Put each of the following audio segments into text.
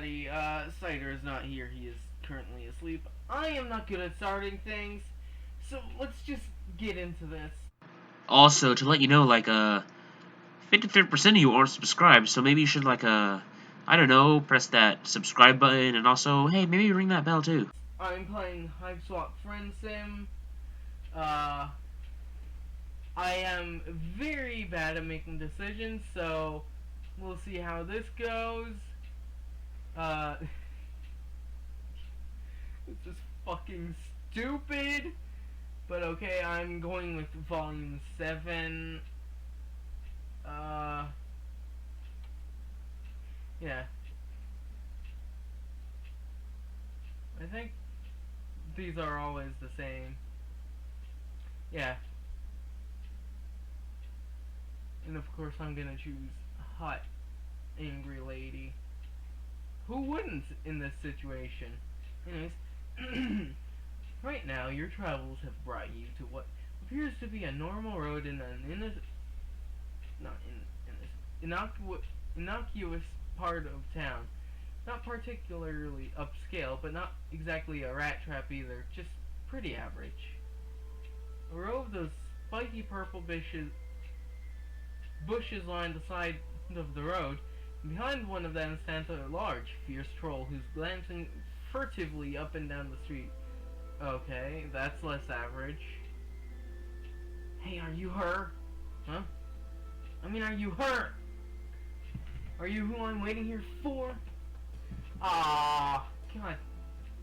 everybody. Cider is not here. He is currently asleep. I am not good at starting things, so let's just get into this. Also, to let you know, 53% of you aren't subscribed, so maybe you should, I don't know, press that subscribe button, and also, hey, maybe ring that bell too. I'm playing Hiveswap Friendsim. I am very bad at making decisions, so we'll see how this goes. This is fucking stupid. But okay, I'm going with volume 7. Yeah. I think these are always the same. Yeah. And of course I'm gonna choose hot, angry lady. Who wouldn't in this situation? Anyways, right now your travels have brought you to what appears to be a normal road in an innocuous part of town. Not particularly upscale, but not exactly a rat trap either. Just pretty average. A row of those spiky purple bushes line the side of the road. Behind one of them stands a large, fierce troll who's glancing furtively up and down the street. Okay, that's less average. Hey, are you her? Huh? I mean, are you her? Are you who I'm waiting here for? Ah, God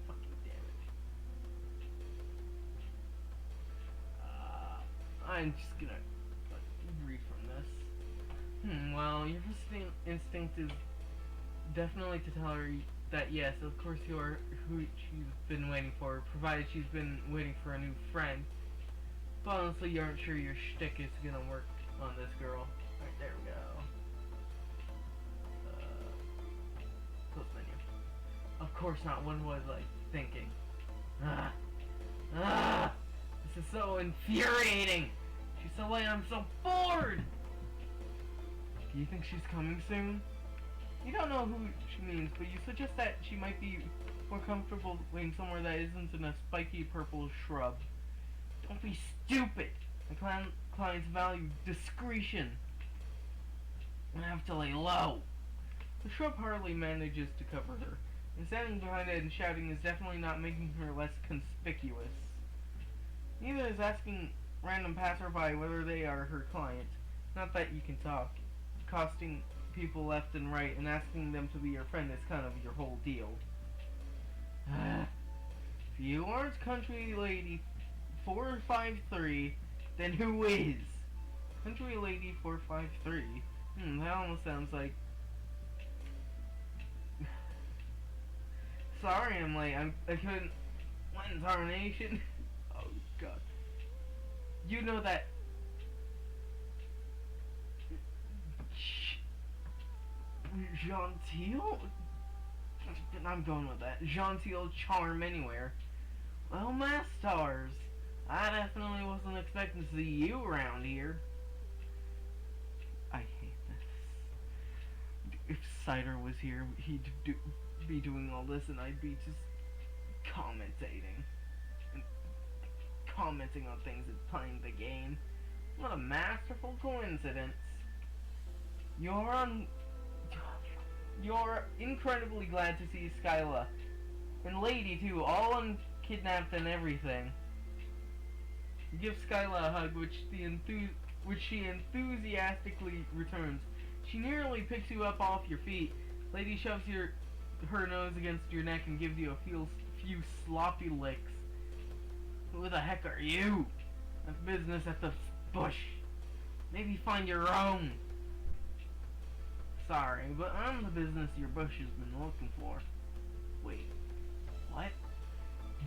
fucking damn it. I'm just gonna read from this. Well, your first instinct is definitely to tell her that yes, of course you are who she's been waiting for, provided she's been waiting for a new friend. But honestly, you aren't sure your shtick is gonna work on this girl. Alright, there we go. Close menu. Of course not, what was I thinking? This is so infuriating! She's so late, I'm so bored! Do you think she's coming soon? You don't know who she means, but you suggest that she might be more comfortable waiting somewhere that isn't in a spiky purple shrub. Don't be stupid! My clients value discretion. I have to lay low. The shrub hardly manages to cover her, and standing behind it and shouting is definitely not making her less conspicuous. Neither is asking random passerby whether they are her client. Not that you can talk. Accosting people left and right and asking them to be your friend is kind of your whole deal. If you aren't Country Lady 453, then who is? Country Lady 453? That almost sounds like... Sorry I'm late, I couldn't... When's our nation? Oh god. You know that... Genteel? I'm going with that. Genteel charm anywhere. Well, my stars. I definitely wasn't expecting to see you around here. I hate this. If Cider was here, he'd be doing all this and I'd be just commentating. And commenting on things and playing the game. What a masterful coincidence. You're incredibly glad to see Skyla. And Lady, too, all unkidnapped and everything. You give Skyla a hug, which she enthusiastically returns. She nearly picks you up off your feet. Lady shoves her nose against your neck and gives you a few sloppy licks. Who the heck are you? That's business at the bush. Maybe find your own. Sorry, but I'm the business your bush has been looking for. Wait, what?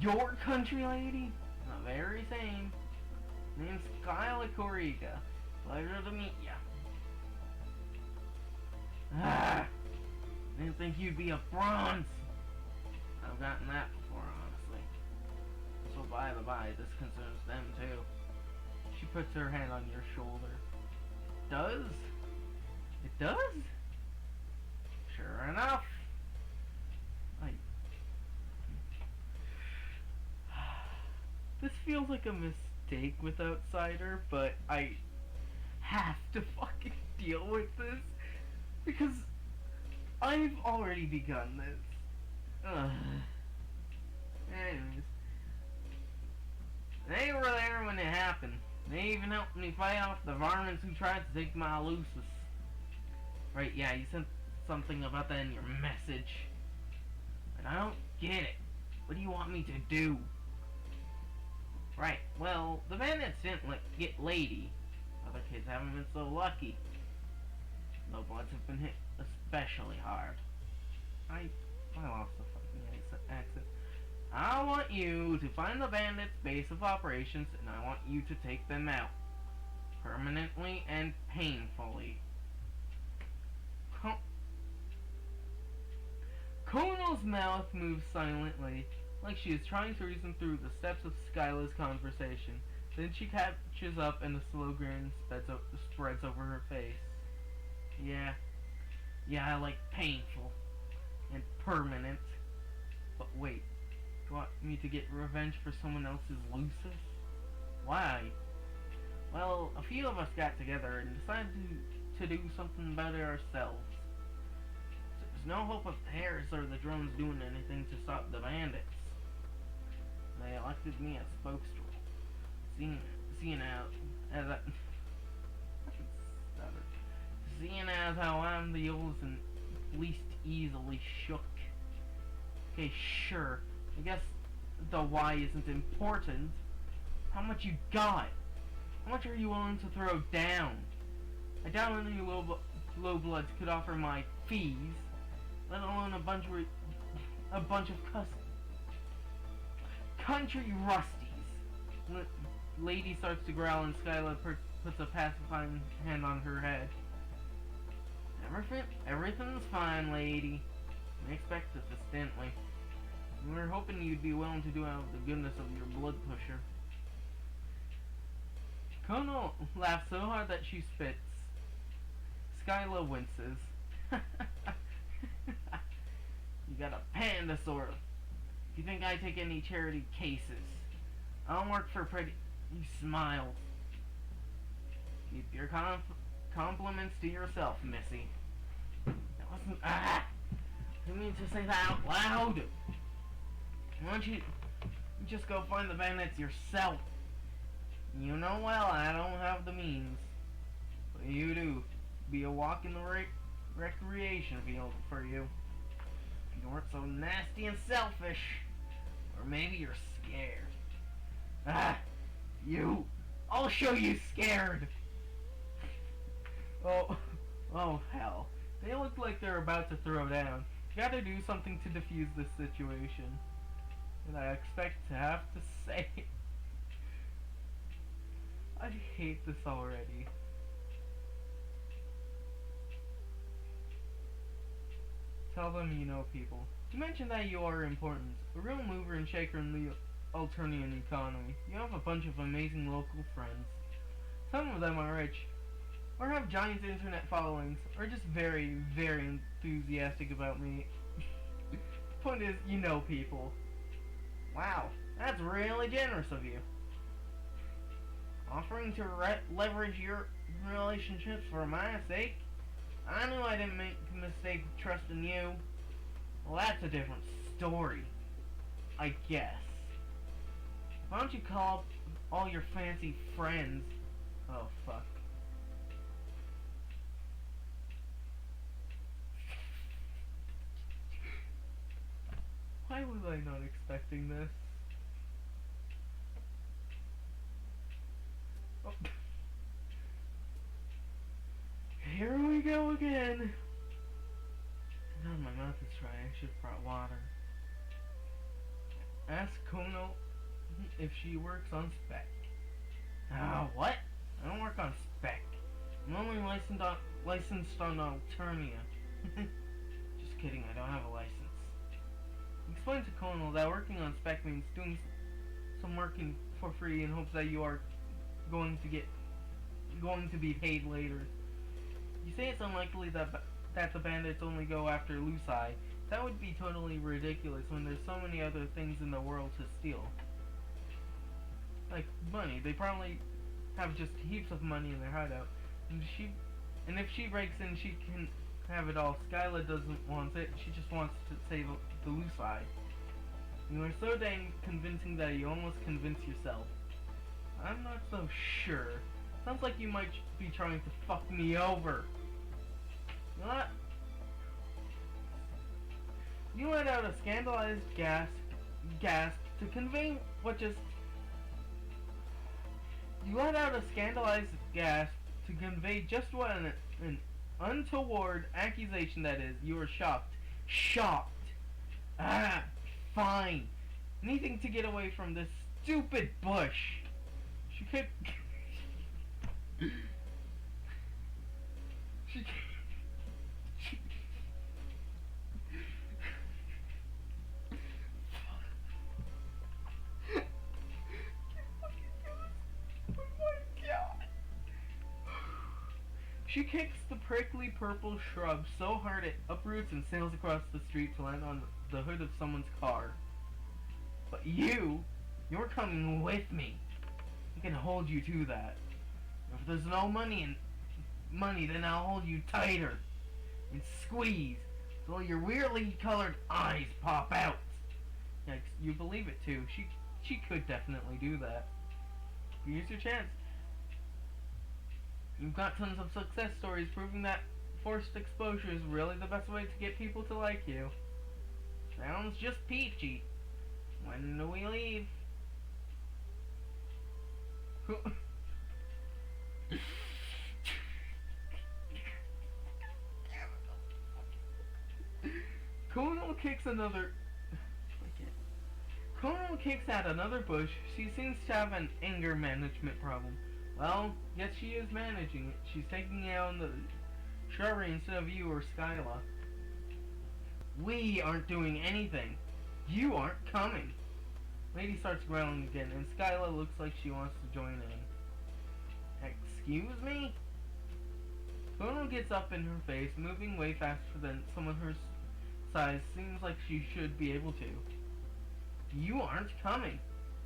Your Country Lady? The very same. Name's Skyla Corica. Pleasure to meet ya. Didn't think you'd be a bronze. I've gotten that before, honestly. So by the by, this concerns them too. She puts her hand on your shoulder. Does? It does? Sure enough. feels like a mistake with Outsider, but I have to fucking deal with this because I've already begun this. Anyways, they were there when it happened. They even helped me fight off the varmints who tried to take my Lucis. Right, yeah, you sent something about that in your message. And I don't get it. What do you want me to do? Right, well, the bandits didn't get Lady. Other kids haven't been so lucky. Low bloods have been hit especially hard. I lost the fucking accent. I want you to find the bandits' base of operations, and I want you to take them out. Permanently and painfully. Konyl's mouth moves silently, like she is trying to reason through the steps of Skyla's conversation. Then she catches up and a slow grin spreads over her face. Yeah, I like painful and permanent. But wait, you want me to get revenge for someone else's Lucis? Why? Well, a few of us got together and decided to do something about it ourselves. There's no hope of Harris or the drones doing anything to stop the bandits. They elected me as spokesman. Seeing as how I'm the oldest and least easily shook. Okay, sure. I guess the why isn't important. How much you got? How much are you willing to throw down? I doubt any low bloods could offer my fees, let alone a bunch of country rusties. Lady starts to growl and Skyla puts a pacifying hand on her head. Everything's fine, lady. I expect this distinctly. We were hoping you'd be willing to do out of the goodness of your blood pusher. Konyyl laughs so hard that she spits. Skyla winces. You got a panda sort of. If you think I take any charity cases, I don't work for pretty. You smiled. Keep your compliments to yourself, Missy. That wasn't. I didn't mean to say that out loud. Why don't you just go find the bandits yourself? You know well I don't have the means. But you do. Be a walk in the recreation field for you. If you weren't so nasty and selfish. Or maybe you're scared. You. I'll show you scared. Oh hell. They look like they're about to throw down. Gotta do something to defuse this situation. And I expect to have to say, I hate this already. Tell them you know people. You mentioned that you are important, a real mover and shaker in the Alternian economy. You have a bunch of amazing local friends. Some of them are rich, or have giant internet followings, or just very, very enthusiastic about me. Point is, you know people. Wow, that's really generous of you. Offering to leverage your relationships for my sake? I knew I didn't make a mistake trusting you. Well, that's a different story, I guess. Why don't you call up all your fancy friends? Oh, fuck. Why was I not expecting this? Oh. Here we go again. Now my mouth is dry. I should have brought water. Ask Konyyl if she works on spec. What? I don't work on spec. I'm only licensed on Alternia. Just kidding, I don't have a license. Explain to Konyyl that working on spec means doing some working for free in hopes that you are going to be paid later. You say it's unlikely that the bandits only go after Luci. That would be totally ridiculous when there's so many other things in the world to steal. like money. They probably have just heaps of money in their hideout. And if she breaks in, she can have it all. Skyla doesn't want it. She just wants to save the loose eye. You are so dang convincing that you almost convince yourself. I'm not so sure. Sounds like you might be trying to fuck me over. You know what? You let out a scandalized gasp to convey what just... You let out a scandalized gasp to convey just what an untoward accusation that is. You are shocked. Shocked. Ah, fine. Anything to get away from this stupid bush. She could... she... She kicks the prickly purple shrub so hard it uproots and sails across the street to land on the hood of someone's car. But you're coming with me. I can hold you to that. If there's no money, then I'll hold you tighter and squeeze till your weirdly colored eyes pop out. Yeah, you believe it too. She could definitely do that. Here's your chance. You've got tons of success stories proving that forced exposure is really the best way to get people to like you. Sounds just peachy. When do we leave? Konyyl kicks at another bush. She seems to have an anger management problem. Well, yes, she is managing it. She's taking it out on the shrubbery instead of you or Skyla. We aren't doing anything. You aren't coming. Lady starts growling again, and Skyla looks like she wants to join in. Excuse me? Konyyl gets up in her face, moving way faster than someone her size seems like she should be able to. You aren't coming.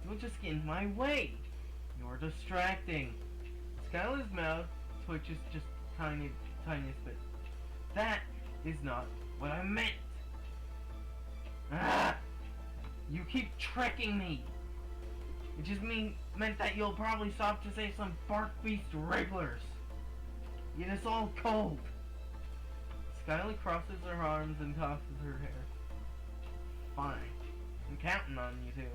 You'll just get in my way. You're distracting. Skyla's mouth twitches just tiniest bit. That is not what I meant. Ah! You keep tricking me. It just meant that you'll probably stop to save some bark beast wrigglers. Yet it's all cold. Skyla crosses her arms and tosses her hair. Fine. I'm counting on you two.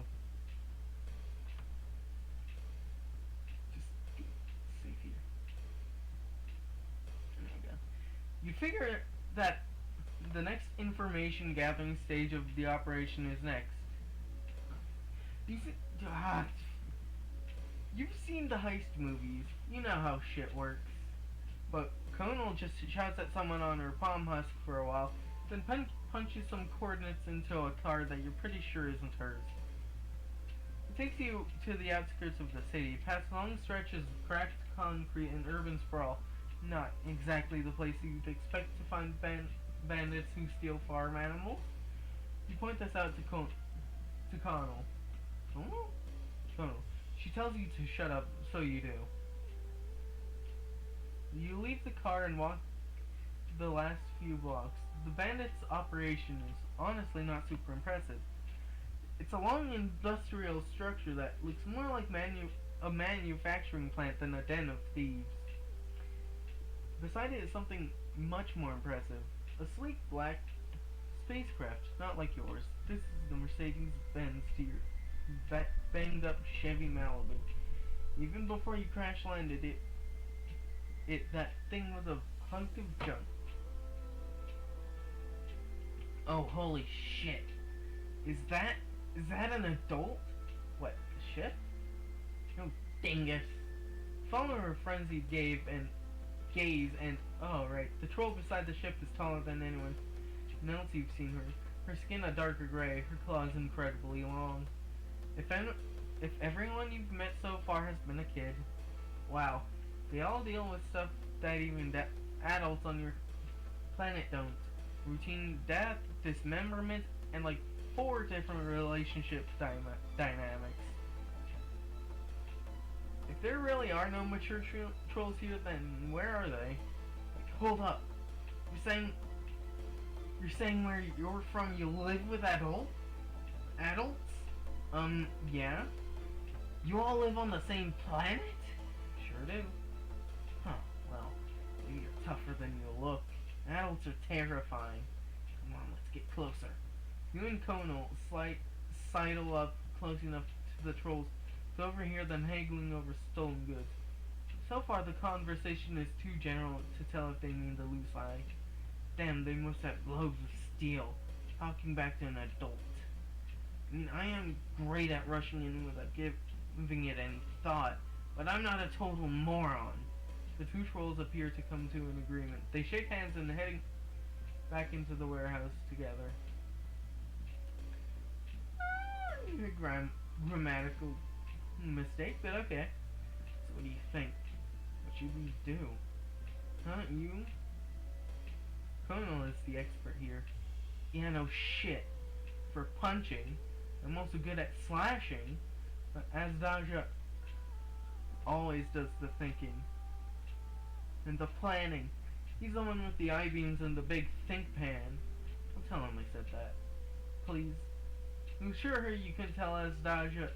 Safe here. There we go. You figure that the next information gathering stage of the operation is next. You've seen the heist movies. You know how shit works. But Konyyl just shouts at someone on her palm husk for a while, then punches some coordinates into a car that you're pretty sure isn't hers. It takes you to the outskirts of the city, past long stretches of cracked concrete and urban sprawl. Not exactly the place you'd expect to find bandits who steal farm animals. You point this out to Konyyl. Konyyl. She tells you to shut up, so you do. You leave the car and walk the last few blocks. The bandits' operation is honestly not super impressive. It's a long industrial structure that looks more like a manufacturing plant than a den of thieves. Beside it is something much more impressive. A sleek black spacecraft, not like yours. This is the Mercedes-Benz to your banged up Chevy Malibu. Even before you crash landed, that thing was a hunk of junk. Oh, holy shit. Is that an adult? What, a ship? Oh, dingus. Follow her frenzied gaze and, oh right, the troll beside the ship is taller than anyone else you've seen her. Her skin a darker gray, her claws incredibly long. If everyone you've met so far has been a kid, wow, they all deal with stuff that even adults on your planet don't. Routine death, dismemberment, and like 4 different relationship dynamics. If there really are no mature trolls here, then where are they? Like, hold up. You're saying where you're from you live with adults? Yeah? You all live on the same planet? Sure do. Huh, well, maybe you're tougher than you look. Adults are terrifying. Come on, let's get closer. You and Konyyl sidle up close enough to the trolls to overhear them haggling over stolen goods. So far, the conversation is too general to tell if they mean the loose eye. Damn, they must have globes of steel, talking back to an adult. I mean, I am great at rushing in without giving it any thought, but I'm not a total moron. The two trolls appear to come to an agreement. They shake hands and heading back into the warehouse together. A grammatical mistake, but okay. So what do you think? What should we do? Huh, you? Konyyl is the expert here. Yeah, no shit. For punching, I'm also good at slashing, but Azdaja always does the thinking. And the planning. He's the one with the I-beams and the big think pan. Don't tell him I said that. Please. I'm sure you can tell Azdaja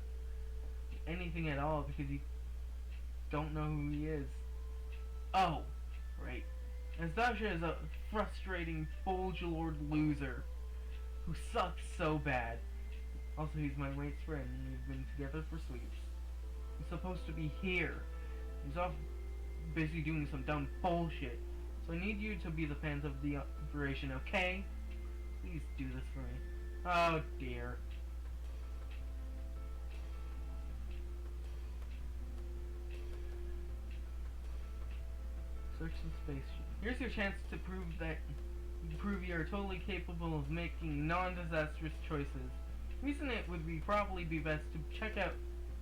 anything at all because you don't know who he is. Oh, right. Azdaja is a frustrating, bulge-lord loser who sucks so bad. Also, he's my mate's friend and we've been together for sleeps. He's supposed to be here. He's off busy doing some dumb bullshit. So I need you to be the fans of the operation, okay? Please do this for me. Oh dear. Search the spaceship. Here's your chance to prove you are totally capable of making non-disastrous choices. Reason it would probably be best to check out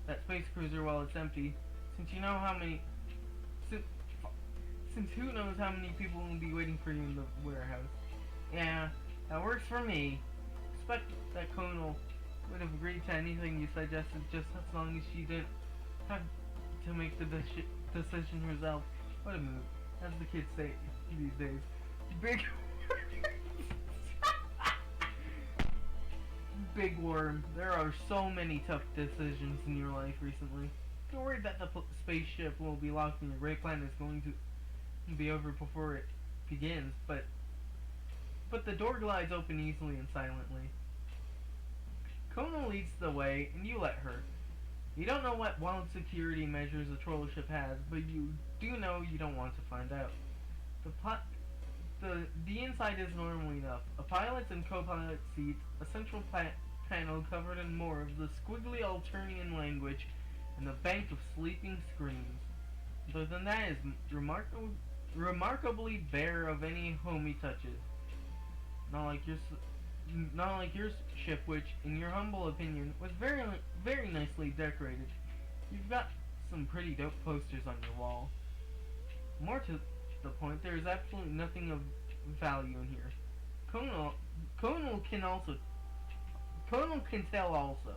that space cruiser while it's empty, since you know how many since who knows how many people will be waiting for you in the warehouse. Yeah, that works for me. Expect that Konyyl would have agreed to anything you suggested just as long as she didn't have to make the decision herself. What a move, as the kids say these days. Big Big worm, there are so many tough decisions in your life recently. Don't worry that the spaceship will be locked and your great plan is going to be over before it begins, but the door glides open easily and silently. Konyyl leads the way, and you let her. You don't know what wild security measures a troll ship has, but you do know you don't want to find out. The inside is normal enough. A pilot's and co-pilot seats, a central panel covered in more of the squiggly Alternian language, and a bank of sleeping screens. Other than that, is remarkably bare of any homey touches. Not like your ship, which, in your humble opinion, was very nicely decorated. You've got some pretty dope posters on your wall. More to the point, there is absolutely nothing of value in here. Konyyl can tell also.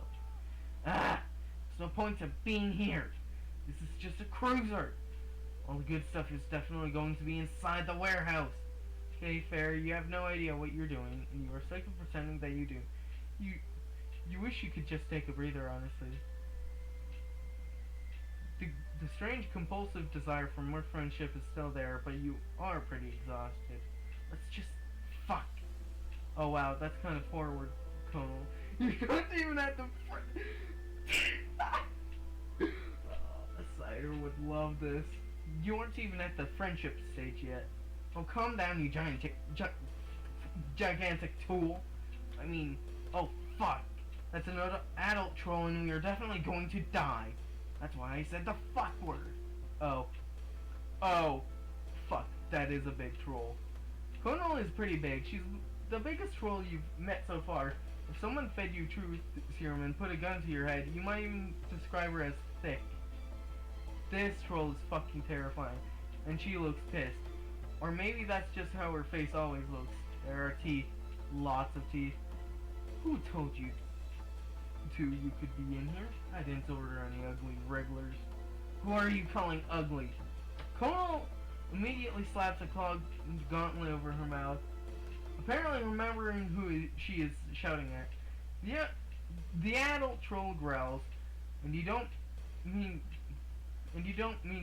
Ah, there's no point to being here. This is just a cruiser. All the good stuff is definitely going to be inside the warehouse. Okay, fair, you have no idea what you're doing, and you are sick of pretending that you do. You wish you could just take a breather, honestly. The strange compulsive desire for more friendship is still there, but you are pretty exhausted. Let's just fuck. Oh wow, that's kind of forward, Konyyl. You don't even have to a cider would love this. You aren't even at the friendship stage yet. Oh, calm down, you gigantic tool. I mean, oh fuck. That's another adult troll and we are definitely going to die. That's why I said the fuck word. Oh. Oh. Fuck, that is a big troll. Konyyl is pretty big. She's the biggest troll you've met so far. If someone fed you truth serum and put a gun to your head, you might even describe her as thick. This troll is fucking terrifying. And she looks pissed. Or maybe that's just how her face always looks. There are teeth. Lots of teeth. Who told you you could be in here? I didn't order any ugly regulars. Who are you calling ugly? Konyyl immediately slaps a clogged gauntlet over her mouth, apparently remembering who she is shouting at. The adult troll growls, and you don't mean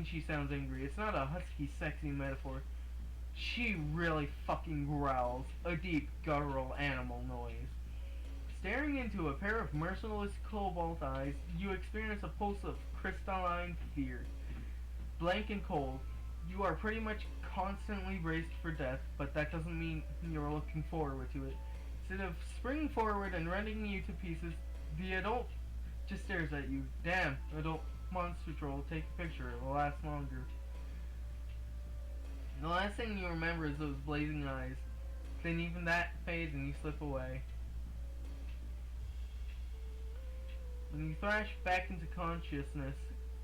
she sounds angry. It's not a husky, sexy metaphor. She really fucking growls, a deep, guttural animal noise. Staring into a pair of merciless cobalt eyes, you experience a pulse of crystalline fear. Blank and cold, you are pretty much constantly braced for death, but that doesn't mean you're looking forward to it. Instead of springing forward and rending you to pieces, the adult just stares at you. Damn, adult monster troll, take a picture, it'll last longer. The last thing you remember is those blazing eyes. Then even that fades and you slip away. When you thrash back into consciousness,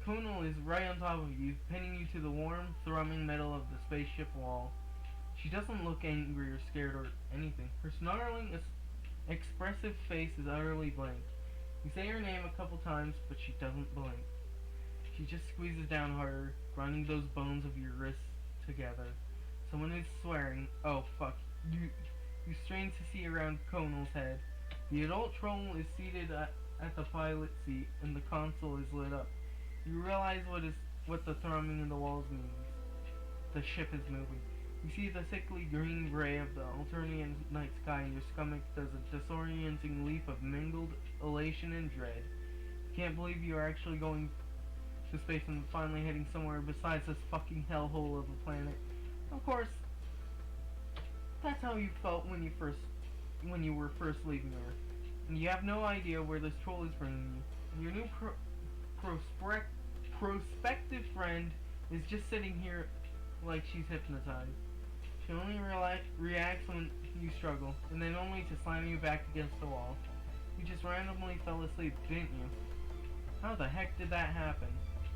Konyyl is right on top of you, pinning you to the warm, thrumming metal of the spaceship wall. She doesn't look angry or scared or anything. Her snarling, expressive face is utterly blank. You say her name a couple times, but she doesn't blink. She just squeezes down harder, grinding those bones of your wrists together. Someone is swearing. Oh fuck. You strain to see around Konyl's head. The adult troll is seated at the pilot seat, and the console is lit up. You realize what the thrumming in the walls means. The ship is moving. You see the sickly green-gray of the alternating night sky, and your stomach does a disorienting leap of mingled elation and dread. You can't believe you are actually going to space and finally heading somewhere besides this fucking hellhole of a planet. Of course, that's how you felt when you were first leaving Earth, and you have no idea where this troll is bringing you. Your new prospective friend is just sitting here like she's hypnotized. She only reacts when you struggle, and then only to slam you back against the wall. You just randomly fell asleep, didn't you? How the heck did that happen?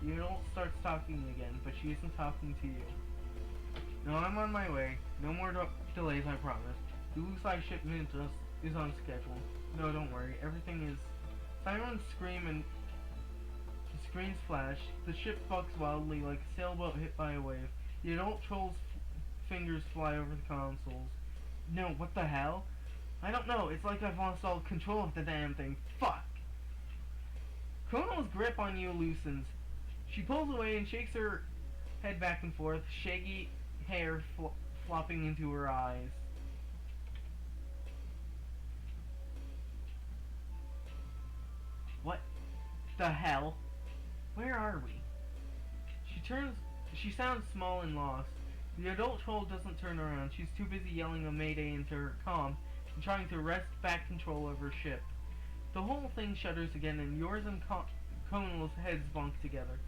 The adult starts talking again, but she isn't talking to you. No, I'm on my way. No more delays, I promise. The Lucite shipment is on schedule. No, don't worry. Everything is... Sirens scream and screens flash. The ship bucks wildly like a sailboat hit by a wave. The adult troll's fingers fly over the consoles. No, what the hell? I don't know. It's like I've lost all control of the damn thing. Fuck! Konyyl's grip on you loosens. She pulls away and shakes her head back and forth, shaggy hair flopping into her eyes. What the hell? Where are we? She sounds small and lost. The adult troll doesn't turn around. She's too busy yelling a mayday into her comm and trying to wrest back control of her ship. The whole thing shudders again, and yours and Konyl's heads bonk together.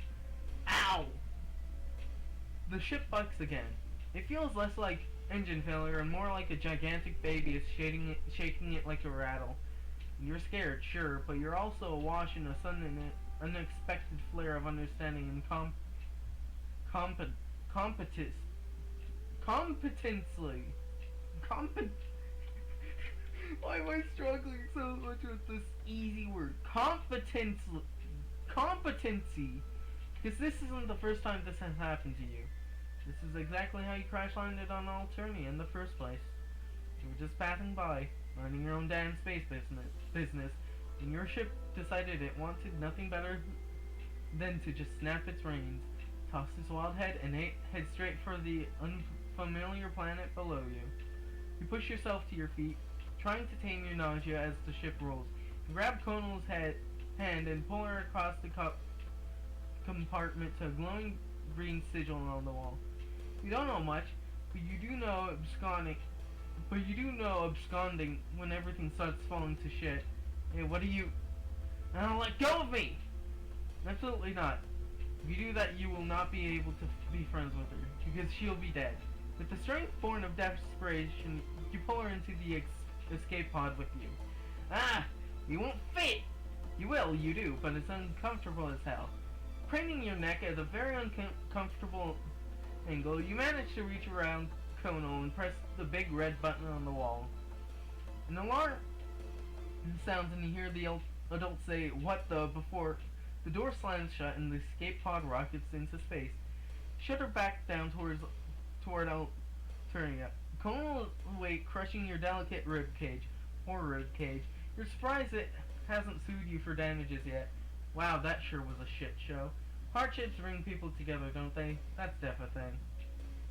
Ow! The ship bucks again. It feels less like engine failure and more like a gigantic baby is shaking it like a rattle. You're scared, sure, but you're also awash in a sudden and unexpected flare of understanding and competence. Why am I struggling so much with this easy word? Competency. Because this isn't the first time this has happened to you. This is exactly how you crash landed on Alternia in the first place. You were just passing by, minding your own damn space business, and your ship decided it wanted nothing better than to just snap its reins, toss its wild head, and head straight for the unfamiliar planet below you. You push yourself to your feet, trying to tame your nausea as the ship rolls. You grab Konyl's hand and pull her across the compartment to a glowing green sigil on the wall. You don't know much, but you do know absconding when everything starts falling to shit. Hey, what are you... Now let go of me! Absolutely not. If you do that, you will not be able to be friends with her, because she'll be dead. With the strength born of desperation, you pull her into the escape pod with you. Ah! You won't fit! You will, you do, but it's uncomfortable as hell. Craning your neck at a very uncomfortable angle, you manage to reach around Konyyl and press the big red button on the wall. An alarm sounds and you hear the adult say, "What the?" before The door slams shut and the escape pod rockets into space. Shudder back down toward Alternia. Konyyl weight crushing your delicate rib cage. Or rib cage. You're surprised it hasn't sued you for damages yet. Wow, that sure was a shit show. Hardships bring people together, don't they? That's def a thing.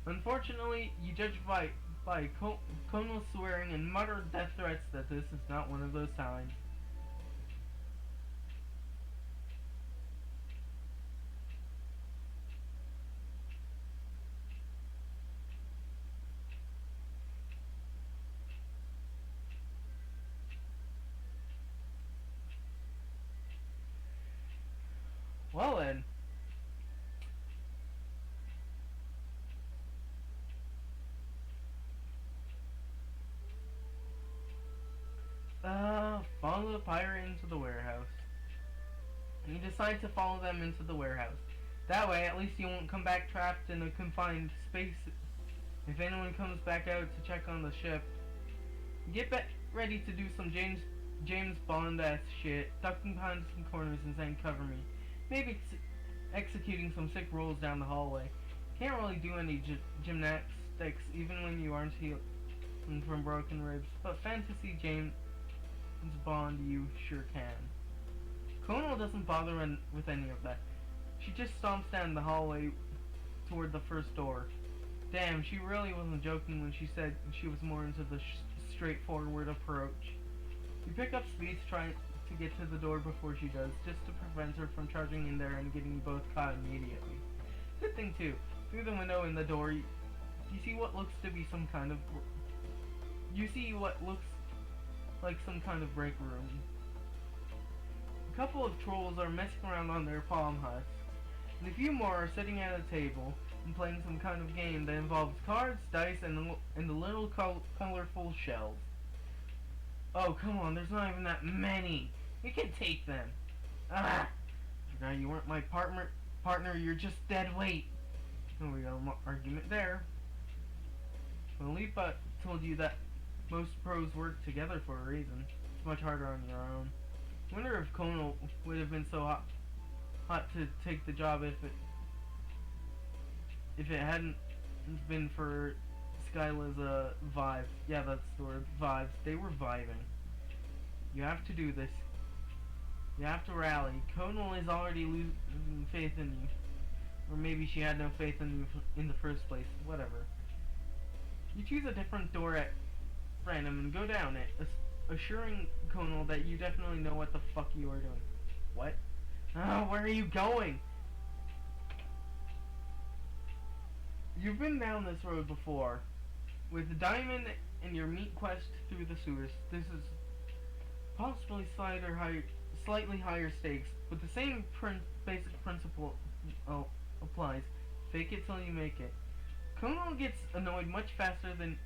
Unfortunately, you judge by Konyyl swearing and muttered death threats that this is not one of those times. Well then. Follow the pirate into the warehouse. You decide to follow them into the warehouse. That way, at least you won't come back trapped in a confined space if anyone comes back out to check on the ship. Get ready to do some James Bond-esque shit, ducking behind some corners and saying, "Cover me." Maybe executing some sick rolls down the hallway. Can't really do any gymnastics even when you aren't healing from broken ribs, but fantasy James Bond you sure can. Konyyl doesn't bother with any of that. She just stomps down the hallway toward the first door. Damn, she really wasn't joking when she said she was more into the straightforward approach. You pick up speed to try to get to the door before she does, just to prevent her from charging in there and getting you both caught immediately. Good thing too, through the window in the door, you see what looks to be some kind of... You see what looks like some kind of break room. A couple of trolls are messing around on their palm husks, and a few more are sitting at a table and playing some kind of game that involves cards, dice, and the little colorful shells. Oh, come on, there's not even that many. You can take them. Ah! Forgot you weren't my partner, you're just dead weight. Oh, we got an argument there. Well, Lipa told you that most pros work together for a reason. It's much harder on your own. I wonder if Konyyl would have been so hot to take the job if it hadn't been for Skyla's vibes. Yeah, that's the word, vibes. They were vibing. You have to do this. You have to rally. Konyyl is already losing faith in you. Or maybe she had no faith in you in the first place. Whatever. You choose a different door at random and go down it, assuring Konyyl that you definitely know what the fuck you are doing. What? Oh, where are you going? You've been down this road before. With the diamond and your meat quest through the sewers, this is possibly slightly higher stakes, but the same basic principle applies. Fake it till you make it. Konyyl gets annoyed much faster than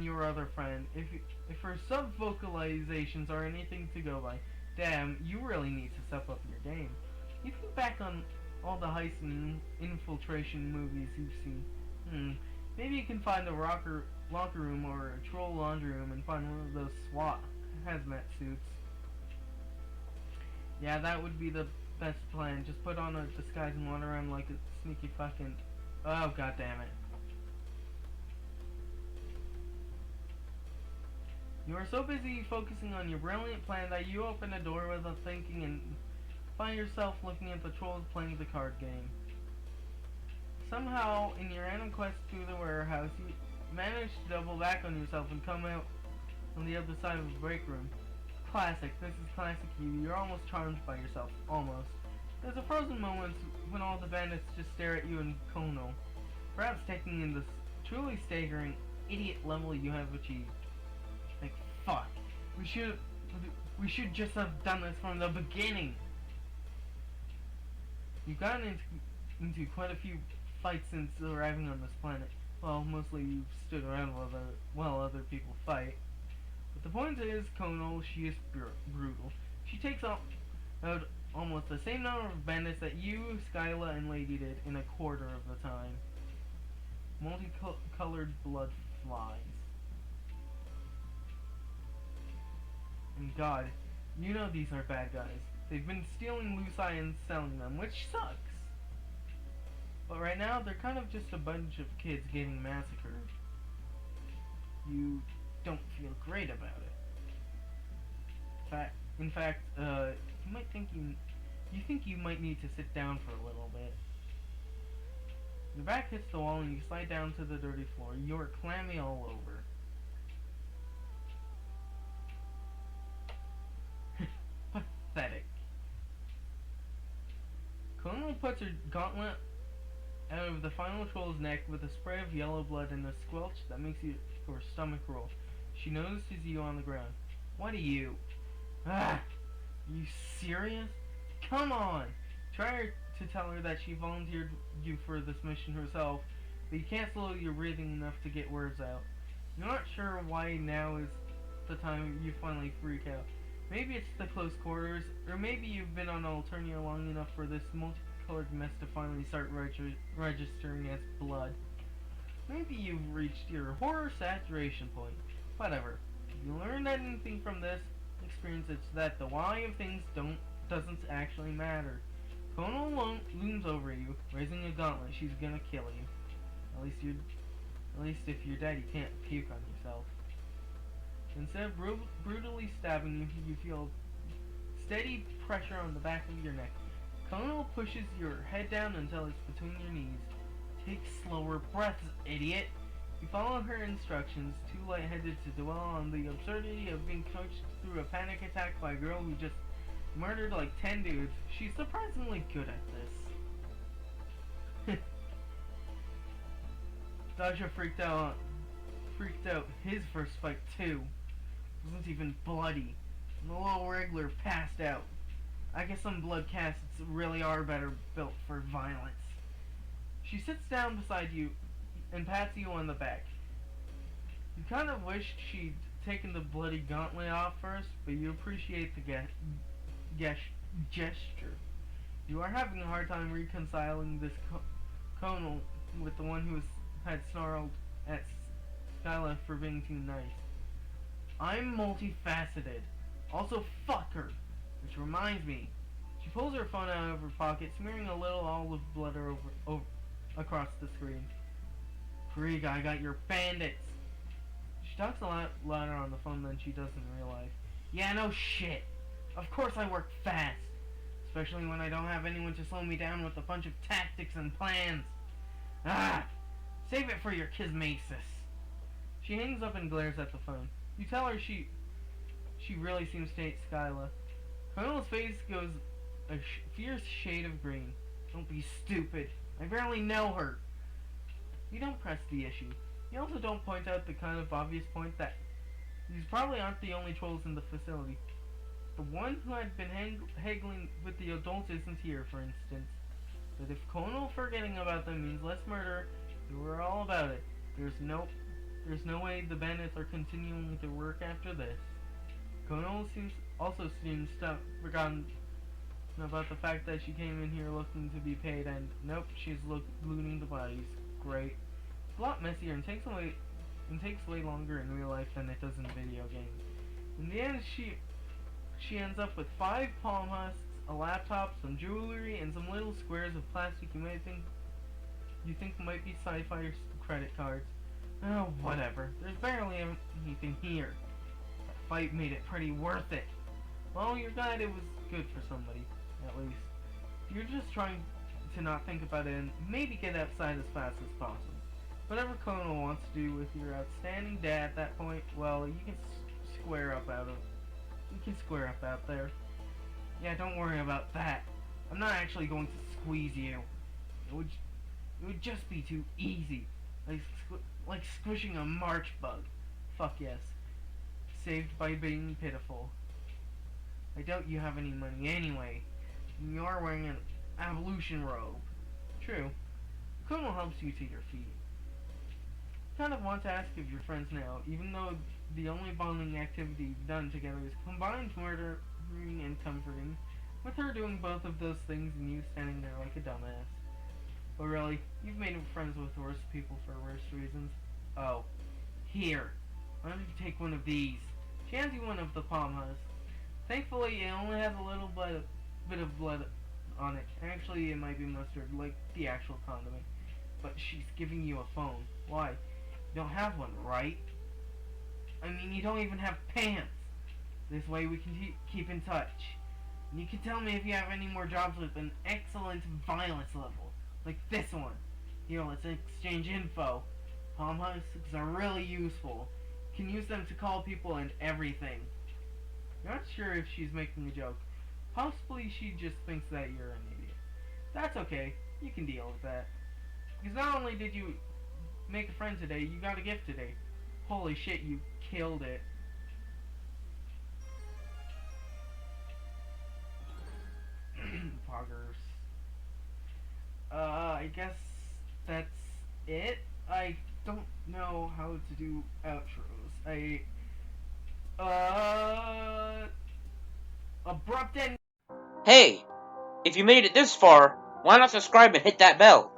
your other friend. If her sub-vocalizations are anything to go by, damn, you really need to step up your game. You think back on all the heist and infiltration movies you've seen. Maybe you can find a locker room or a troll laundry room and find one of those SWAT hazmat suits. Yeah, that would be the best plan. Just put on a disguise and wander around like a sneaky fucking... Oh, god damn it. You are so busy focusing on your brilliant plan that you open a door without thinking and find yourself looking at the trolls playing the card game. Somehow, in your random quest through the warehouse, you manage to double back on yourself and come out on the other side of the break room. Classic. This is classic you. You're almost charmed by yourself. Almost. There's a frozen moment when all the bandits just stare at you and Konyyl, perhaps taking in this truly staggering idiot level you have achieved. Like, fuck. We should just have done this from the beginning. You've gotten into quite a few fights since arriving on this planet. Well, mostly you've stood around while other people fight. But the point is, Konyyl, she is brutal. She takes out almost the same number of bandits that you, Skyla, and Lady did in a quarter of the time. Multicolored blood flies. And God, you know these are bad guys. They've been stealing Lucai and selling them, which sucks. But right now, they're kind of just a bunch of kids getting massacred. You don't feel great about it. In fact, you might think you think you might need to sit down for a little bit. Your back hits the wall and you slide down to the dirty floor. You're clammy all over. Pathetic. Konyyl puts her gauntlet out of the final troll's neck with a spray of yellow blood and a squelch that makes your stomach roll. She notices you on the ground. What are you? Ah! Are you serious? Come on! Try to tell her that she volunteered you for this mission herself, but you can't slow your breathing enough to get words out. You're not sure why now is the time you finally freak out. Maybe it's the close quarters, or maybe you've been on Alternia long enough for this multicolored mess to finally start registering as blood. Maybe you've reached your horror saturation point. Whatever. If you learned anything from this experience, it's that the why of things doesn't actually matter. Konyyl looms over you, raising a gauntlet. She's gonna kill you. At least if your daddy can't puke on yourself. Instead of brutally stabbing you, you feel steady pressure on the back of your neck. Konyyl pushes your head down until it's between your knees. Take slower breaths, idiot! You follow her instructions, too lightheaded to dwell on the absurdity of being coached through a panic attack by a girl who just murdered like 10 dudes. She's surprisingly good at this. Dasha freaked out his first fight too. It wasn't even bloody. And the little wriggler passed out. I guess some blood casts really are better built for violence. She sits down beside you and pats you on the back. You kind of wish she'd taken the bloody gauntlet off first, but you appreciate the gesture. You are having a hard time reconciling this Konyyl with the one who had snarled at Skyla for being too nice. I'm multifaceted. Also, fuck her. Which reminds me. She pulls her phone out of her pocket, smearing a little olive blood across the screen. Krieg, I got your bandits. She talks a lot louder on the phone than she does in real life. Yeah, no shit. Of course I work fast. Especially when I don't have anyone to slow me down with a bunch of tactics and plans. Ah! Save it for your kismesis. She hangs up and glares at the phone. You tell her she really seems to hate Skyla. Konyyl's face goes a fierce shade of green. Don't be stupid. I barely know her. You don't press the issue. You also don't point out the kind of obvious point that these probably aren't the only trolls in the facility. The one who had been haggling with the adults isn't here, for instance. But if Konyyl forgetting about them means less murder, you were all about it. There's no way the bandits are continuing to work after this. Konyyl seems forgotten about the fact that she came in here looking to be paid, and nope, she's looting the bodies. Great. It's a lot messier and takes way longer in real life than it does in video games. In the end, she ends up with 5 palm husks, a laptop, some jewelry, and some little squares of plastic you think might be sci-fi credit cards. Oh, whatever. There's barely anything here. That fight made it pretty worth it. Well, you're glad it was good for somebody, at least. You're just trying to not think about it and maybe get outside as fast as possible. Whatever Konyyl wants to do with your outstanding dad at that point, well, you can square up out there. Yeah, don't worry about that. I'm not actually going to squeeze you. It would just be too easy. Like squishing a march bug. Fuck yes. Saved by being pitiful. I doubt you have any money anyway. You are wearing an evolution robe. True. Konyyl helps you to your feet. Kind of want to ask if you're friends now, even though the only bonding activity you've done together is combined murdering and comforting, with her doing both of those things and you standing there like a dumbass. But really, you've made friends with worse people for worse reasons. Oh. Here. Why don't you take one of these? She hands you one of the palm husks. Thankfully, it only has a little bit of blood on it. Actually, it might be mustard, like the actual condiment. But she's giving you a phone. Why? You don't have one, right? I mean, you don't even have pants. This way we can keep in touch. And you can tell me if you have any more jobs with an excellent violence level. Like this one. Here, let's exchange info. Palm husks are really useful. You can use them to call people and everything. Not sure if she's making a joke. Possibly she just thinks that you're an idiot. That's okay. You can deal with that. Because not only did you make a friend today, you got a gift today. Holy shit, you killed it. Poggers. I guess that's it. I don't know how to do outros. Abrupt end. Hey, if you made it this far, why not subscribe and hit that bell?